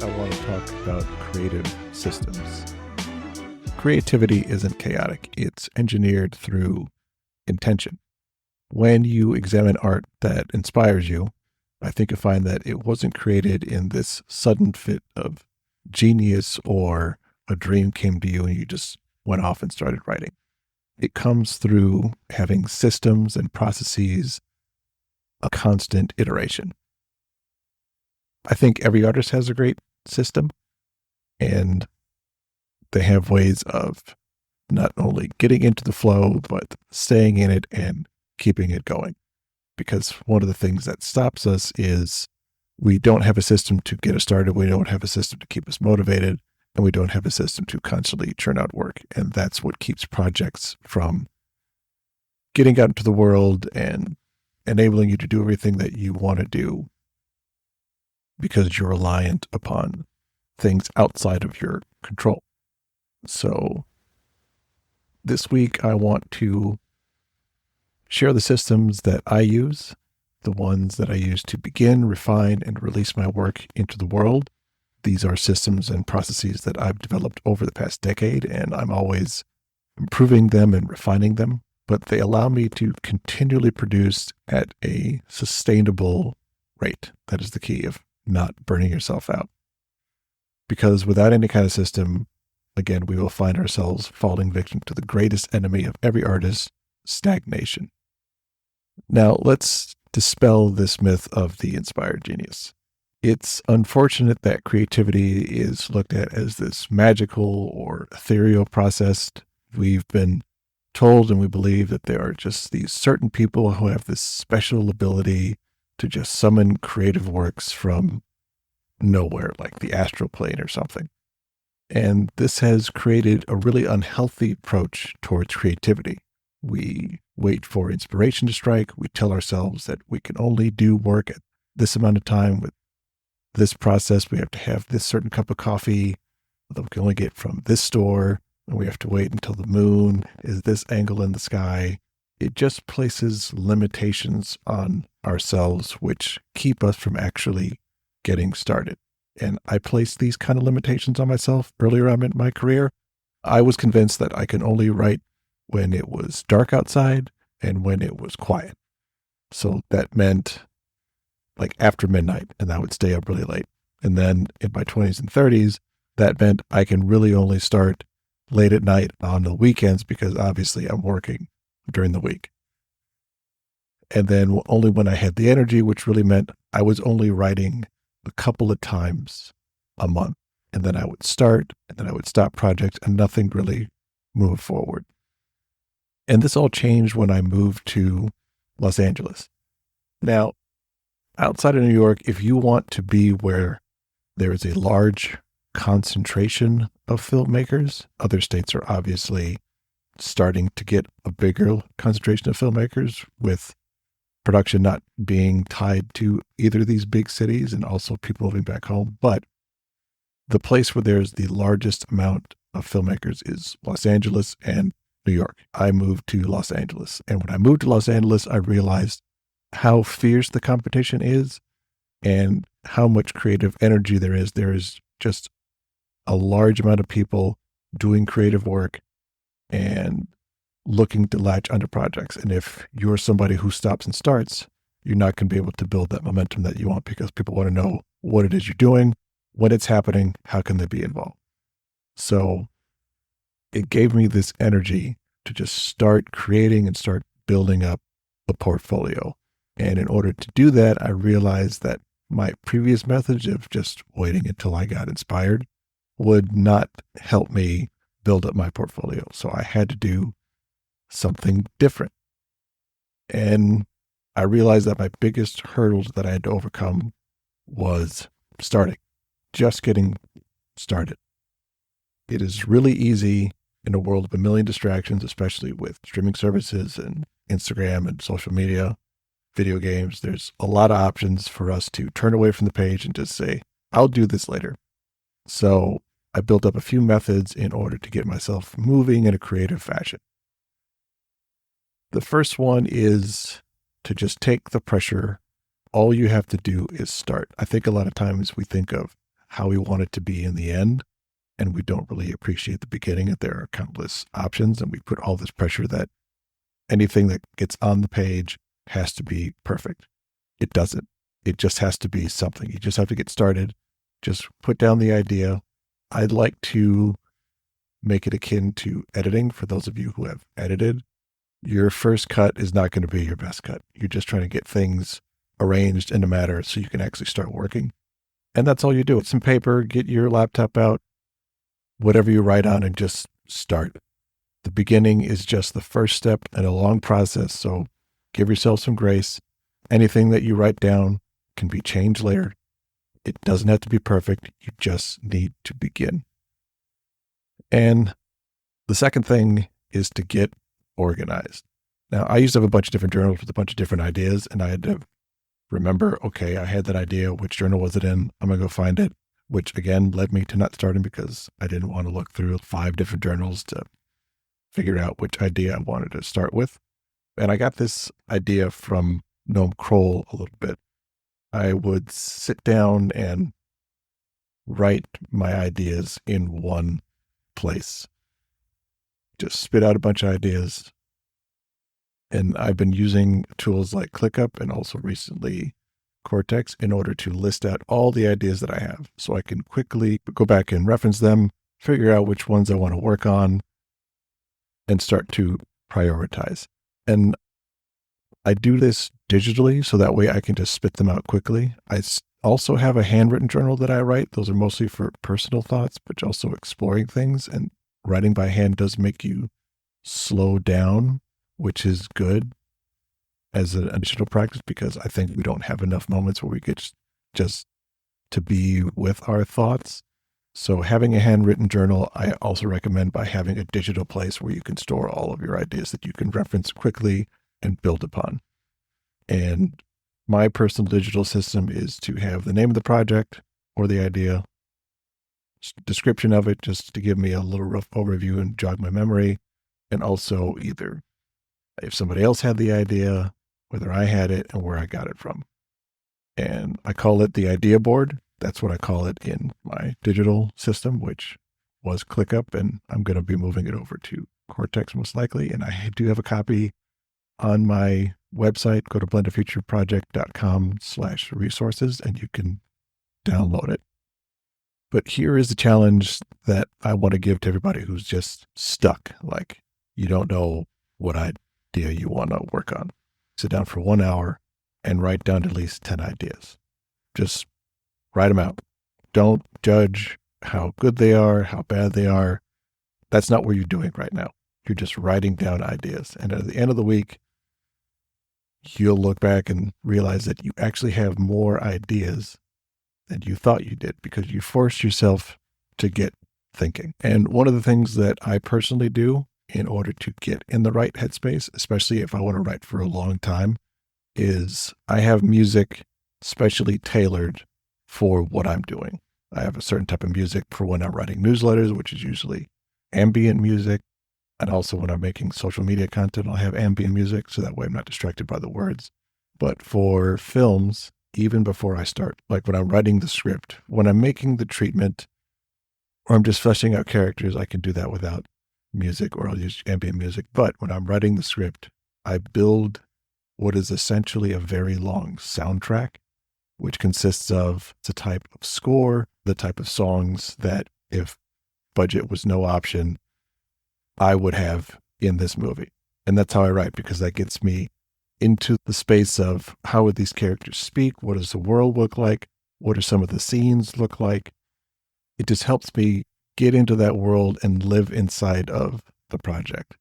I want to talk about creative systems. Creativity isn't chaotic. It's engineered through intention. When you examine art that inspires you, I think you'll find that it wasn't created in this sudden fit of genius or a dream came to you and you just went off and started writing. It comes through having systems and processes, a constant iteration. I think every artist has a great system, and they have ways of not only getting into the flow, but staying in it and keeping it going. Because one of the things that stops us is we don't have a system to get us started. We don't have a system to keep us motivated, and we don't have a system to constantly churn out work. And that's what keeps projects from getting out into the world and enabling you to do everything that you want to do, because you're reliant upon things outside of your control. So this week, I want to share the systems that I use, the ones that I use to begin, refine, and release my work into the world. These are systems and processes that I've developed over the past decade, and I'm always improving them and refining them, but they allow me to continually produce at a sustainable rate. That is the key of not burning yourself out. Because without any kind of system, again, we will find ourselves falling victim to the greatest enemy of every artist, stagnation. Now, let's dispel this myth of the inspired genius. It's unfortunate that creativity is looked at as this magical or ethereal process. We've been told and we believe that there are just these certain people who have this special ability to just summon creative works from nowhere, like the astral plane or something. And this has created a really unhealthy approach towards creativity. We wait for inspiration to strike. We tell ourselves that we can only do work at this amount of time with this process. We have to have this certain cup of coffee that we can only get from this store. And we have to wait until the moon is this angle in the sky. It just places limitations on ourselves, which keep us from actually getting started. And I placed these kind of limitations on myself earlier on in my career. I was convinced that I can only write when it was dark outside and when it was quiet. So that meant like after midnight, and I would stay up really late. And then in my 20s and 30s, that meant I can really only start late at night on the weekends because obviously I'm working during the week. And then only when I had the energy, which really meant I was only writing a couple of times a month. And then I would start and then I would stop projects and nothing really moved forward. And this all changed when I moved to Los Angeles. Now, outside of New York, if you want to be where there is a large concentration of filmmakers, other states are obviously starting to get a bigger concentration of filmmakers, with production not being tied to either of these big cities and also people moving back home. But the place where there's the largest amount of filmmakers is Los Angeles and New York. I moved to Los Angeles. And when I moved to Los Angeles, I realized how fierce the competition is and how much creative energy there is. There is just a large amount of people doing creative work and looking to latch onto projects. And if you're somebody who stops and starts, you're not going to be able to build that momentum that you want, because people want to know what it is you're doing, when it's happening, how can they be involved. So it gave me this energy to just start creating and start building up a portfolio. And in order to do that, I realized that my previous method of just waiting until I got inspired would not help me build up my portfolio. So I had to do something different. And I realized that my biggest hurdles that I had to overcome was starting, just getting started. It is really easy in a world of a million distractions, especially with streaming services and Instagram and social media, video games. There's a lot of options for us to turn away from the page and just say, I'll do this later. So I built up a few methods in order to get myself moving in a creative fashion. The first one is to just take the pressure. All you have to do is start. I think a lot of times we think of how we want it to be in the end. And we don't really appreciate the beginning, that there are countless options. And we put all this pressure that anything that gets on the page has to be perfect. It doesn't. It just has to be something. You just have to get started. Just put down the idea. I'd like to make it akin to editing. For those of you who have edited, your first cut is not going to be your best cut. You're just trying to get things arranged in a manner so you can actually start working. And that's all you do. It's some paper, get your laptop out, whatever you write on, and just start. The beginning is just the first step in a long process. So give yourself some grace. Anything that you write down can be changed later. It doesn't have to be perfect. You just need to begin. And the second thing is to get organized. Now, I used to have a bunch of different journals with a bunch of different ideas, and I had to remember, okay, I had that idea. Which journal was it in? I'm going to go find it, which again led me to not starting because I didn't want to look through 5 different journals to figure out which idea I wanted to start with. And I got this idea from Noam Kroll a little bit. I would sit down and write my ideas in one place. Just spit out a bunch of ideas. And I've been using tools like ClickUp and also recently Kortex in order to list out all the ideas that I have. So I can quickly go back and reference them, figure out which ones I want to work on, and start to prioritize. And I do this digitally, so that way I can just spit them out quickly. I also have a handwritten journal that I write. Those are mostly for personal thoughts, but also exploring things. And writing by hand does make you slow down, which is good as an additional practice, because I think we don't have enough moments where we get just to be with our thoughts. So having a handwritten journal, I also recommend by having a digital place where you can store all of your ideas that you can reference quickly and build upon. And my personal digital system is to have the name of the project or the idea, description of it, just to give me a little rough overview and jog my memory. And also either if somebody else had the idea, whether I had it, and where I got it from. And I call it the idea board. That's what I call it in my digital system, which was ClickUp, and I'm going to be moving it over to Kortex most likely. And I do have a copy on my website. Go to blendedfutureproject.com/resources, and you can download it. But here is the challenge that I want to give to everybody who's just stuck. Like, you don't know what idea you want to work on. Sit down for 1 hour and write down at least 10 ideas. Just write them out. Don't judge how good they are, how bad they are. That's not what you're doing right now. You're just writing down ideas. And at the end of the week, you'll look back and realize that you actually have more ideas than you thought you did because you forced yourself to get thinking. And one of the things that I personally do in order to get in the right headspace, especially if I want to write for a long time, is I have music specially tailored for what I'm doing. I have a certain type of music for when I'm writing newsletters, which is usually ambient music. And also when I'm making social media content, I'll have ambient music, so that way I'm not distracted by the words. But for films, even before I start, like when I'm writing the script, when I'm making the treatment, or I'm just fleshing out characters, I can do that without music, or I'll use ambient music. But when I'm writing the script, I build what is essentially a very long soundtrack, which consists of the type of score, the type of songs that if budget was no option, I would have in this movie. And that's how I write, because that gets me into the space of how would these characters speak? What does the world look like? What do some of the scenes look like? It just helps me get into that world and live inside of the project.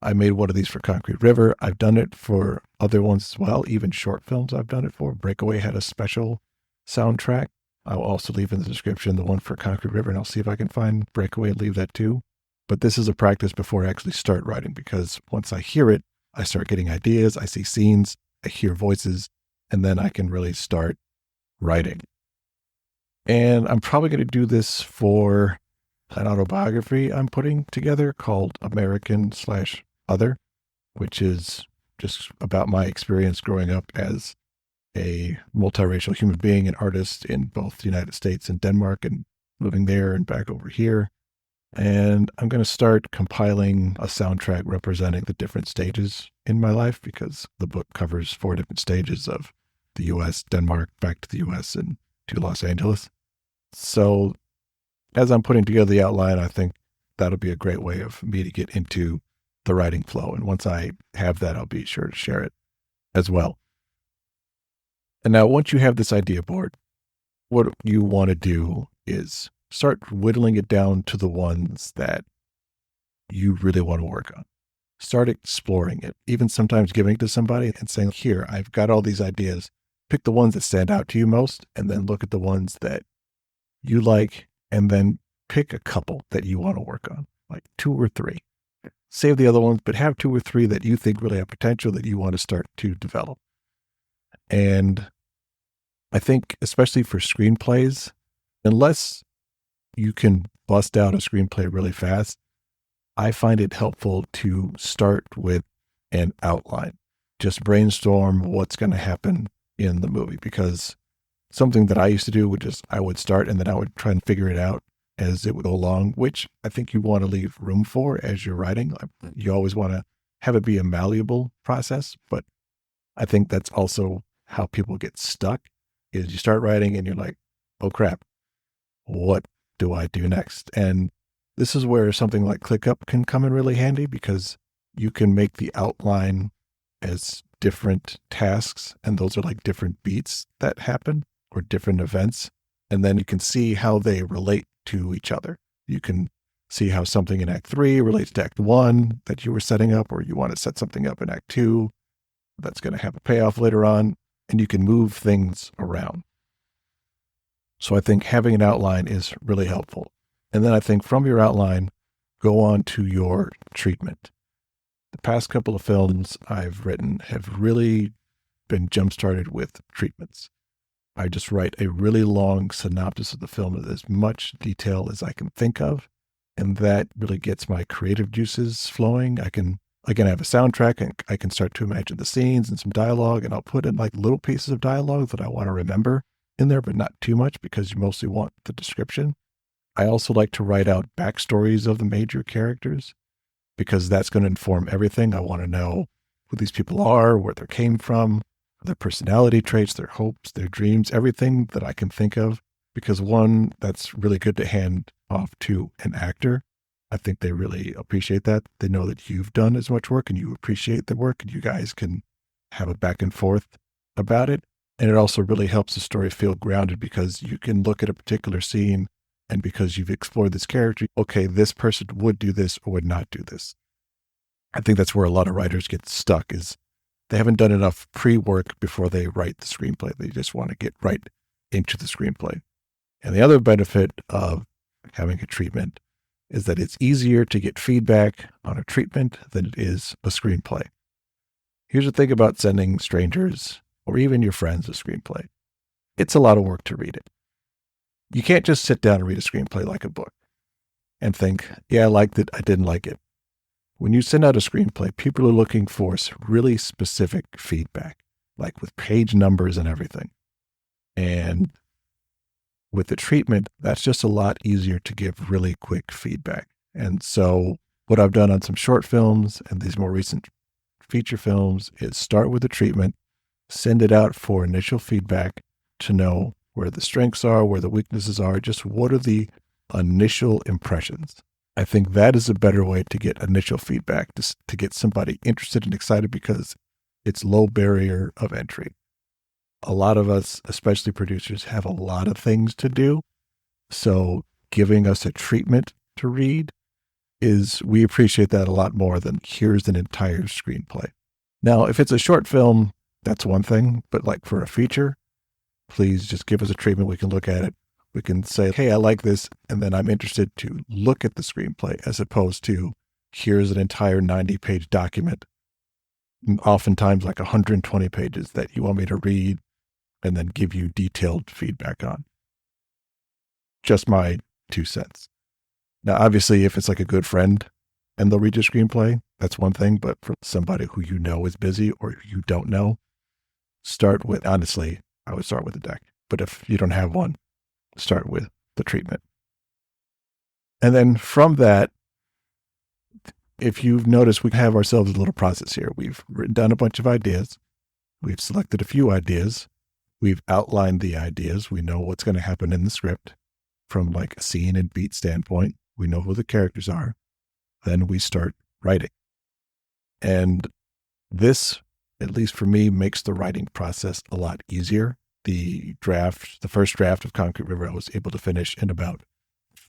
I made one of these for Concrete River. I've done it for other ones as well, even short films I've done it for. Breakaway had a special soundtrack. I'll also leave in the description the one for Concrete River, and I'll see if I can find Breakaway and leave that too. But this is a practice before I actually start writing, because once I hear it, I start getting ideas, I see scenes, I hear voices, and then I can really start writing. And I'm probably going to do this for an autobiography I'm putting together called American/Other, which is just about my experience growing up as a multiracial human being, an artist in both the United States and Denmark, and moving there and back over here. And I'm going to start compiling a soundtrack representing the different stages in my life, because the book covers 4 different stages of the US, Denmark, back to the US, and to Los Angeles. So as I'm putting together the outline, I think that'll be a great way of me to get into the writing flow. And once I have that, I'll be sure to share it as well. And now once you have this idea board, what you want to do is start whittling it down to the ones that you really want to work on. Start exploring it, even sometimes giving it to somebody and saying, here, I've got all these ideas. Pick the ones that stand out to you most, and then look at the ones that you like, and then pick a couple that you want to work on, like 2 or 3. Save the other ones, but have 2 or 3 that you think really have potential that you want to start to develop. And I think, especially for screenplays, unless you can bust out a screenplay really fast, I find it helpful to start with an outline. Just brainstorm what's going to happen in the movie, because something that I used to do would just, I would start and then I would try and figure it out as it would go along, which I think you want to leave room for as you're writing. You always want to have it be a malleable process, but I think that's also how people get stuck, is you start writing and you're like, oh crap, what do I do next? And this is where something like ClickUp can come in really handy, because you can make the outline as different tasks, and those are like different beats that happen or different events. And then you can see how they relate to each other. You can see how something in Act 3 relates to Act 1 that you were setting up, or you want to set something up in Act 2 that's going to have a payoff later on, and you can move things around. So I think having an outline is really helpful. And then I think from your outline, go on to your treatment. The past couple of films I've written have really been jump-started with treatments. I just write a really long synopsis of the film with as much detail as I can think of, and that really gets my creative juices flowing. I can have a soundtrack, and I can start to imagine the scenes and some dialogue, and I'll put in like little pieces of dialogue that I want to remember in there, but not too much, because you mostly want the description. I also like to write out backstories of the major characters, because that's going to inform everything. I want to know who these people are, where they came from, their personality traits, their hopes, their dreams, everything that I can think of, because one, that's really good to hand off to an actor. I think they really appreciate that. They know that you've done as much work and you appreciate the work, and you guys can have a back and forth about it. And it also really helps the story feel grounded, because you can look at a particular scene, and because you've explored this character, okay, this person would do this or would not do this. I think that's where a lot of writers get stuck, is they haven't done enough pre-work before they write the screenplay. They just want to get right into the screenplay. And the other benefit of having a treatment is that it's easier to get feedback on a treatment than it is a screenplay. Here's the thing about sending strangers or even your friends a screenplay. It's a lot of work to read it. You can't just sit down and read a screenplay like a book and think, yeah, I liked it, I didn't like it. When you send out a screenplay, people are looking for really specific feedback, like with page numbers and everything. And with the treatment, that's just a lot easier to give really quick feedback. And so what I've done on some short films and these more recent feature films is start with the treatment, send it out for initial feedback to know where the strengths are, where the weaknesses are, just what are the initial impressions. I think that is a better way to get initial feedback, to get somebody interested and excited, because it's low barrier of entry. A lot of us, especially producers, have a lot of things to do. So giving us a treatment to read we appreciate that a lot more than here's an entire screenplay. Now, if it's a short film, that's one thing, but like for a feature, please just give us a treatment. We can look at it. We can say, hey, I like this, and then I'm interested to look at the screenplay, as opposed to here's an entire 90-page document, oftentimes like 120 pages that you want me to read and then give you detailed feedback on. Just my 2 cents. Now, obviously, if it's like a good friend and they'll read your screenplay, that's one thing, but for somebody who you know is busy or you don't know, start with, honestly, I would start with the deck. But if you don't have one, start with the treatment. And then from that, if you've noticed, we have ourselves a little process here. We've written down a bunch of ideas. We've selected a few ideas. We've outlined the ideas. We know what's going to happen in the script from like a scene and beat standpoint. We know who the characters are. Then we start writing. And this, at least for me, makes the writing process a lot easier. The first draft of Concrete River, I was able to finish in about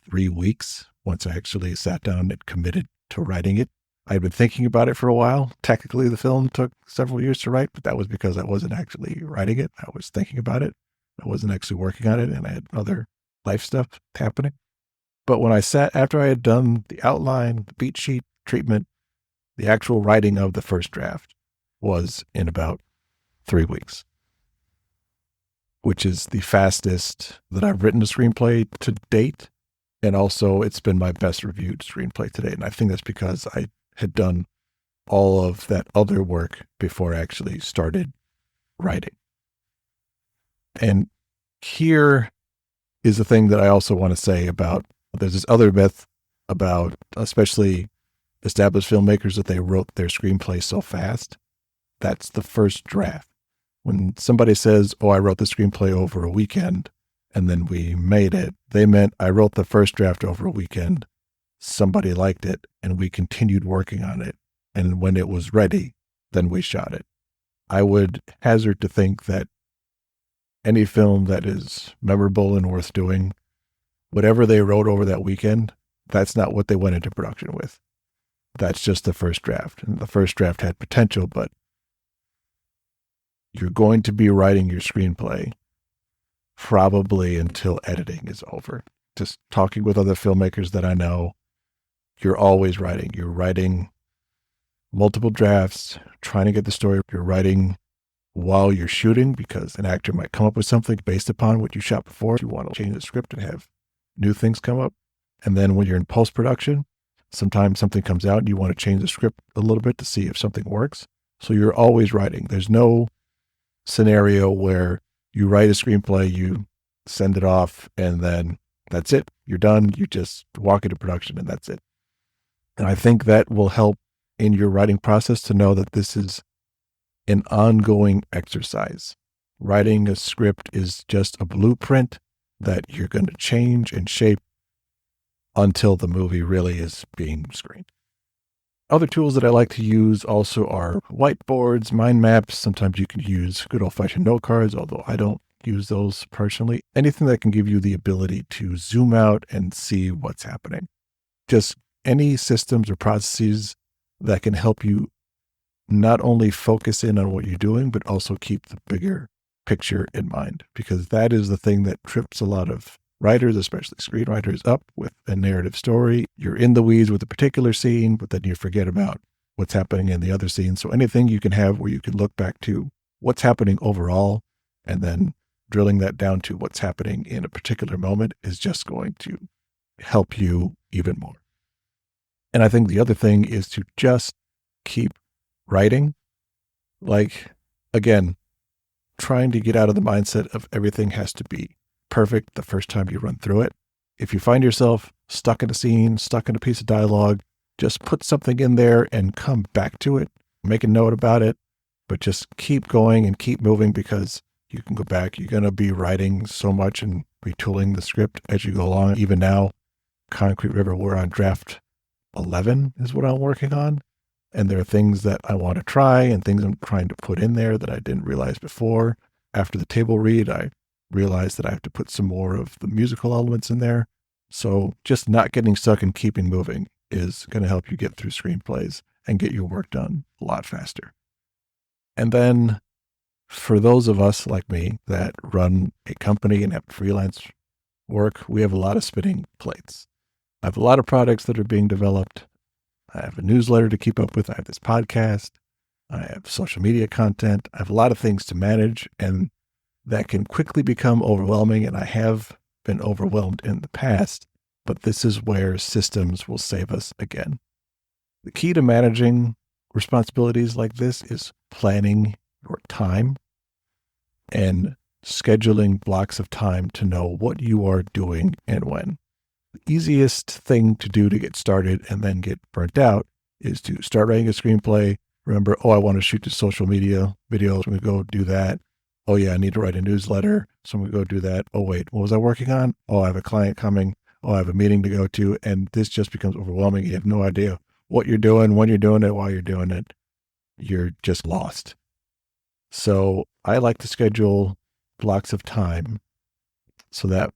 3 weeks once I actually sat down and committed to writing it. I had been thinking about it for a while. Technically, the film took several years to write, but that was because I wasn't actually writing it. I was thinking about it. I wasn't actually working on it, and I had other life stuff happening. But when after I had done the outline, the beat sheet, treatment, the actual writing of the first draft was in about 3 weeks, which is the fastest that I've written a screenplay to date. And also, it's been my best reviewed screenplay to date. And I think that's because I had done all of that other work before I actually started writing. And here is the thing that I also want to say about, there's this other myth about, especially established filmmakers, that they wrote their screenplay so fast. That's the first draft. When somebody says, oh, I wrote the screenplay over a weekend and then we made it, they meant I wrote the first draft over a weekend. Somebody liked it and we continued working on it. And when it was ready, then we shot it. I would hazard to think that any film that is memorable and worth doing, whatever they wrote over that weekend, that's not what they went into production with. That's just the first draft. And the first draft had potential, but you're going to be writing your screenplay probably until editing is over. Just talking with other filmmakers that I know, you're always writing. You're writing multiple drafts, trying to get the story. You're writing while you're shooting because an actor might come up with something based upon what you shot before. You want to change the script and have new things come up. And then when you're in post-production, sometimes something comes out and you want to change the script a little bit to see if something works. So you're always writing. There's no scenario where you write a screenplay, you send it off, and then that's it. You're done. You just walk into production and that's it. And I think that will help in your writing process to know that this is an ongoing exercise. Writing a script is just a blueprint that you're going to change and shape until the movie really is being screened. Other tools that I like to use also are whiteboards, mind maps. Sometimes you can use good old-fashioned note cards, although I don't use those personally. Anything that can give you the ability to zoom out and see what's happening. Just any systems or processes that can help you not only focus in on what you're doing, but also keep the bigger picture in mind, because that is the thing that trips a lot of writers, especially screenwriters, up with a narrative story. You're in the weeds with a particular scene, but then you forget about what's happening in the other scene. So anything you can have where you can look back to what's happening overall and then drilling that down to what's happening in a particular moment is just going to help you even more. And I think the other thing is to just keep writing. Like, again, trying to get out of the mindset of everything has to be perfect the first time you run through it. If you find yourself stuck in a scene, stuck in a piece of dialogue, just put something in there and come back to it. Make a note about it, but just keep going and keep moving, because you can go back. You're going to be writing so much and retooling the script as you go along. Even now, Concrete River, we're on draft 11 is what I'm working on. And there are things that I want to try and things I'm trying to put in there that I didn't realize before. After the table read, I realized that I have to put some more of the musical elements in there. So just not getting stuck and keeping moving is going to help you get through screenplays and get your work done a lot faster. And then for those of us like me that run a company and have freelance work, we have a lot of spinning plates. I have a lot of products that are being developed. I have a newsletter to keep up with. I have this podcast. I have social media content. I have a lot of things to manage, and that can quickly become overwhelming. And I have been overwhelmed in the past, but this is where systems will save us again. The key to managing responsibilities like this is planning your time. and scheduling blocks of time to know what you are doing and when. The easiest thing to do to get started and then get burnt out is to start writing a screenplay. Remember, I want to shoot the social media videos. I'm going to go do that. Oh yeah, I need to write a newsletter. So I'm going to go do that. Oh wait, what was I working on? Oh, I have a client coming. Oh, I have a meeting to go to. And this just becomes overwhelming. You have no idea what you're doing, when you're doing it, why you're doing it. You're just lost. So I like to schedule blocks of time so that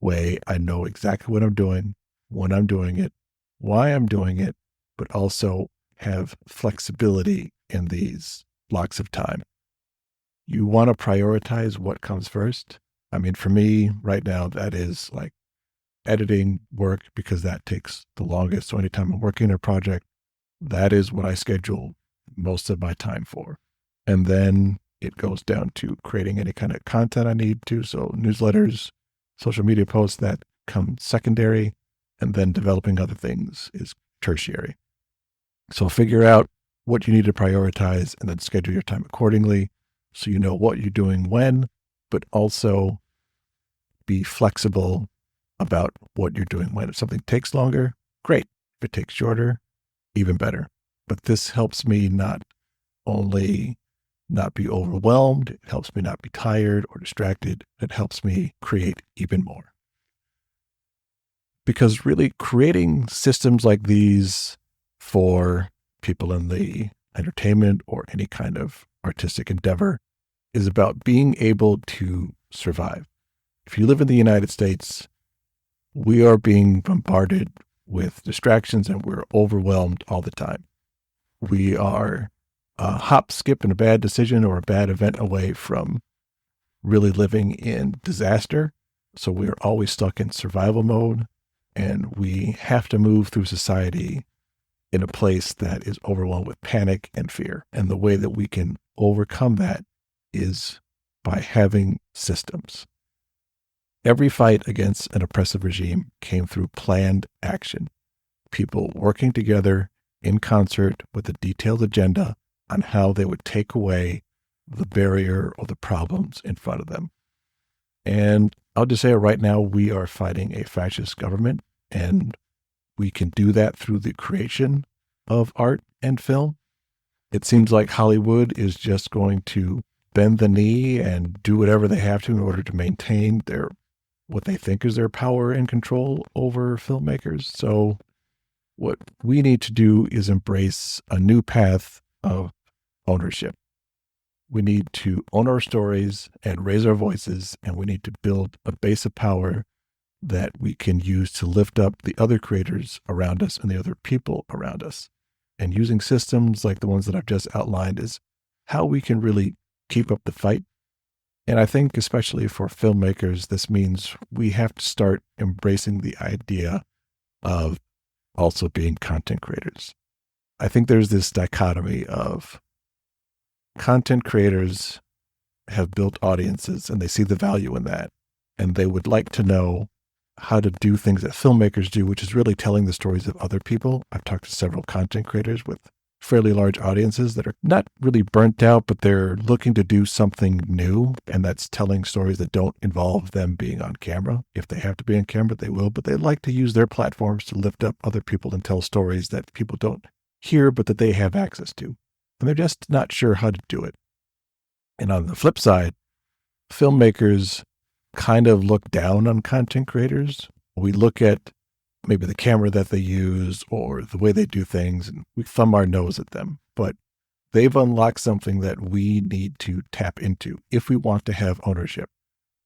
way I know exactly what I'm doing, when I'm doing it, why I'm doing it, but also have flexibility in these blocks of time. You want to prioritize what comes first. I mean, for me right now, that is like editing work because that takes the longest. So anytime I'm working on a project, that is what I schedule most of my time for. And then it goes down to creating any kind of content I need to. So newsletters, social media posts, that come secondary, and then developing other things is tertiary. So figure out what you need to prioritize and then schedule your time accordingly so you know what you're doing when, but also be flexible about what you're doing when. If something takes longer, great. If it takes shorter, even better. But this helps me not only not be overwhelmed, it helps me not be tired or distracted. It helps me create even more. Because really creating systems like these for people in the entertainment or any kind of artistic endeavor is about being able to survive. If you live in the United States, we are being bombarded with distractions and we're overwhelmed all the time. We are a hop, skip, and a bad decision or a bad event away from really living in disaster. So we're always stuck in survival mode, and we have to move through society in a place that is overwhelmed with panic and fear. And the way that we can overcome that is by having systems. Every fight against an oppressive regime came through planned action. People working together in concert with a detailed agenda on how they would take away the barrier or the problems in front of them. And I'll just say right now, we are fighting a fascist government, and we can do that through the creation of art and film. It seems like Hollywood is just going to bend the knee and do whatever they have to in order to maintain what they think is their power and control over filmmakers. So what we need to do is embrace a new path of ownership. We need to own our stories and raise our voices, and we need to build a base of power that we can use to lift up the other creators around us and the other people around us. And using systems like the ones that I've just outlined is how we can really keep up the fight. And I think especially for filmmakers, this means we have to start embracing the idea of also being content creators. I think there's this dichotomy of content creators have built audiences and they see the value in that. And they would like to know how to do things that filmmakers do, which is really telling the stories of other people. I've talked to several content creators with fairly large audiences that are not really burnt out, but they're looking to do something new. And that's telling stories that don't involve them being on camera. If they have to be on camera, they will, but they like to use their platforms to lift up other people and tell stories that people don't hear, but that they have access to. And they're just not sure how to do it. And on the flip side, filmmakers kind of look down on content creators. We look at maybe the camera that they use or the way they do things, and we thumb our nose at them. But they've unlocked something that we need to tap into if we want to have ownership.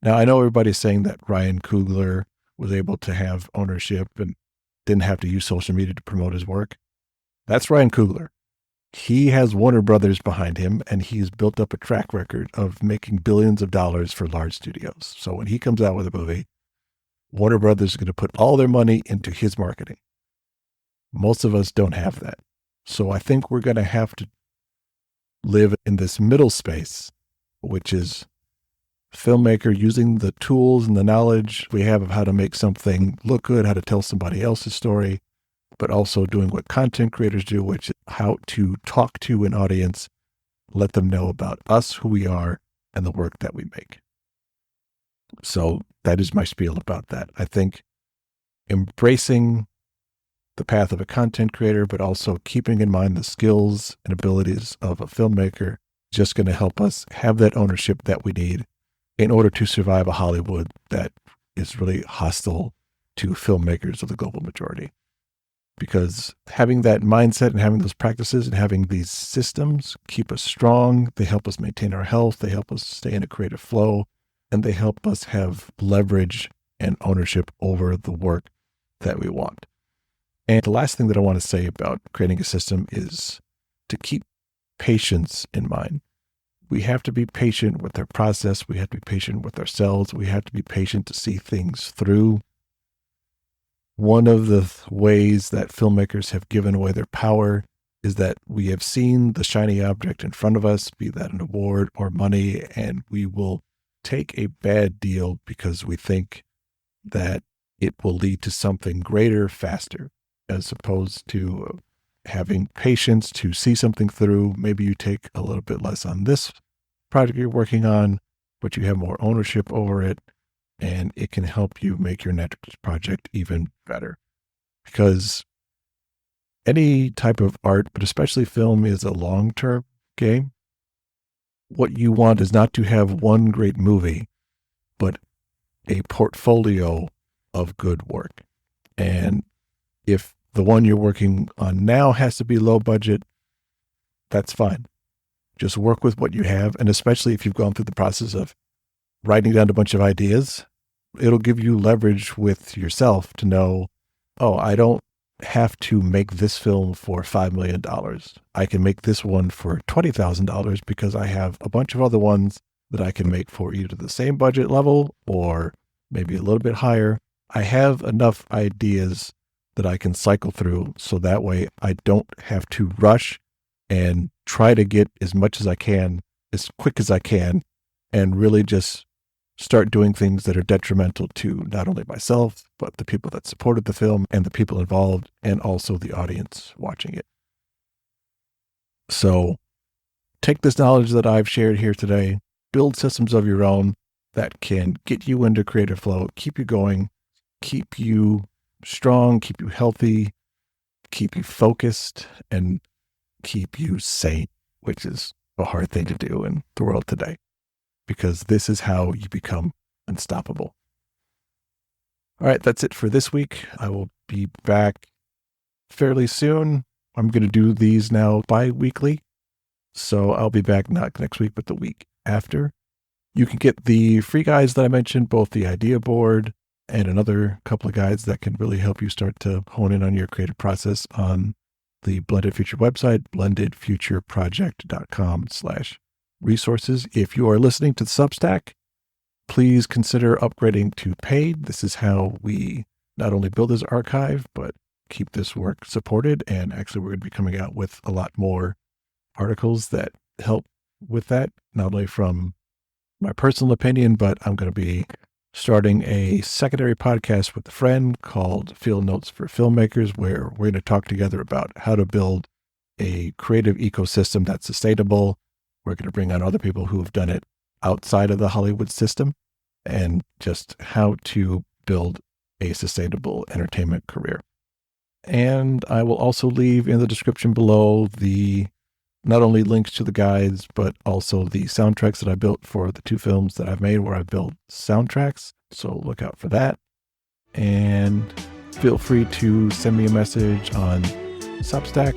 Now, I know everybody's saying that Ryan Coogler was able to have ownership and didn't have to use social media to promote his work. That's Ryan Coogler. He has Warner Brothers behind him, and he's built up a track record of making billions of dollars for large studios. So when he comes out with a movie, Warner Brothers is going to put all their money into his marketing. Most of us don't have that. So I think we're going to have to live in this middle space, which is filmmaker using the tools and the knowledge we have of how to make something look good, how to tell somebody else's story, but also doing what content creators do, which is how to talk to an audience, let them know about us, who we are, and the work that we make. So that is my spiel about that. I think embracing the path of a content creator, but also keeping in mind the skills and abilities of a filmmaker, just going to help us have that ownership that we need in order to survive a Hollywood that is really hostile to filmmakers of the global majority. Because having that mindset and having those practices and having these systems keep us strong, they help us maintain our health, they help us stay in a creative flow, and they help us have leverage and ownership over the work that we want. And the last thing that I want to say about creating a system is to keep patience in mind. We have to be patient with our process. We have to be patient with ourselves. We have to be patient to see things through. One of the ways that filmmakers have given away their power is that we have seen the shiny object in front of us, be that an award or money, and we will take a bad deal because we think that it will lead to something greater faster, as opposed to having patience to see something through. Maybe you take a little bit less on this project you're working on, but you have more ownership over it, and it can help you make your next project even better. Because any type of art, but especially film, is a long-term game. What you want is not to have one great movie, but a portfolio of good work. And if the one you're working on now has to be low budget, that's fine. Just work with what you have. And especially if you've gone through the process of writing down a bunch of ideas, it'll give you leverage with yourself to know, oh, I don't have to make this film for $5 million. I can make this one for $20,000 because I have a bunch of other ones that I can make for either the same budget level or maybe a little bit higher. I have enough ideas that I can cycle through, so that way I don't have to rush and try to get as much as I can, as quick as I can, and really just start doing things that are detrimental to not only myself, but the people that supported the film and the people involved, and also the audience watching it. So take this knowledge that I've shared here today, build systems of your own that can get you into creative flow, keep you going, keep you strong, keep you healthy, keep you focused, and keep you sane, which is a hard thing to do in the world today, because this is how you become unstoppable. All right, that's it for this week. I will be back fairly soon. I'm going to do these now bi-weekly, so I'll be back not next week, but the week after. You can get the free guides that I mentioned, both the idea board and another couple of guides that can really help you start to hone in on your creative process on the Blended Future website, blendedfutureproject.com/resources. If you are listening to the Substack, please consider upgrading to paid. This is how we not only build this archive, but keep this work supported. And actually, we're going to be coming out with a lot more articles that help with that, not only from my personal opinion, but I'm going to be starting a secondary podcast with a friend called Field Notes for Filmmakers, where we're going to talk together about how to build a creative ecosystem that's sustainable. We're going to bring on other people who have done it outside of the Hollywood system, and just how to build a sustainable entertainment career. And I will also leave in the description below the not only links to the guides, but also the soundtracks that I built for the 2 films that I've made where I built soundtracks. So look out for that. And feel free to send me a message on Substack.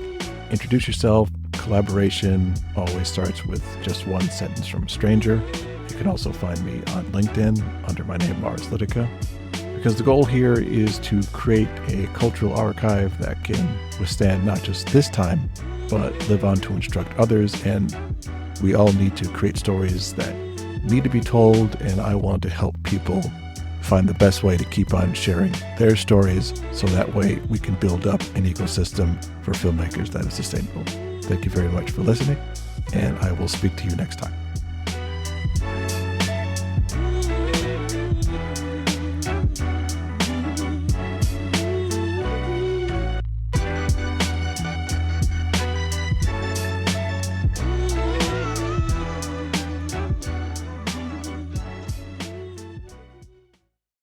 Introduce yourself. Collaboration always starts with just one sentence from a stranger. You can also find me on LinkedIn under my name, Mars Litica, because the goal here is to create a cultural archive that can withstand not just this time, but live on to instruct others. And we all need to create stories that need to be told, and I want to help people find the best way to keep on sharing their stories, so that way we can build up an ecosystem for filmmakers that is sustainable. Thank you very much for listening, and I will speak to you next time.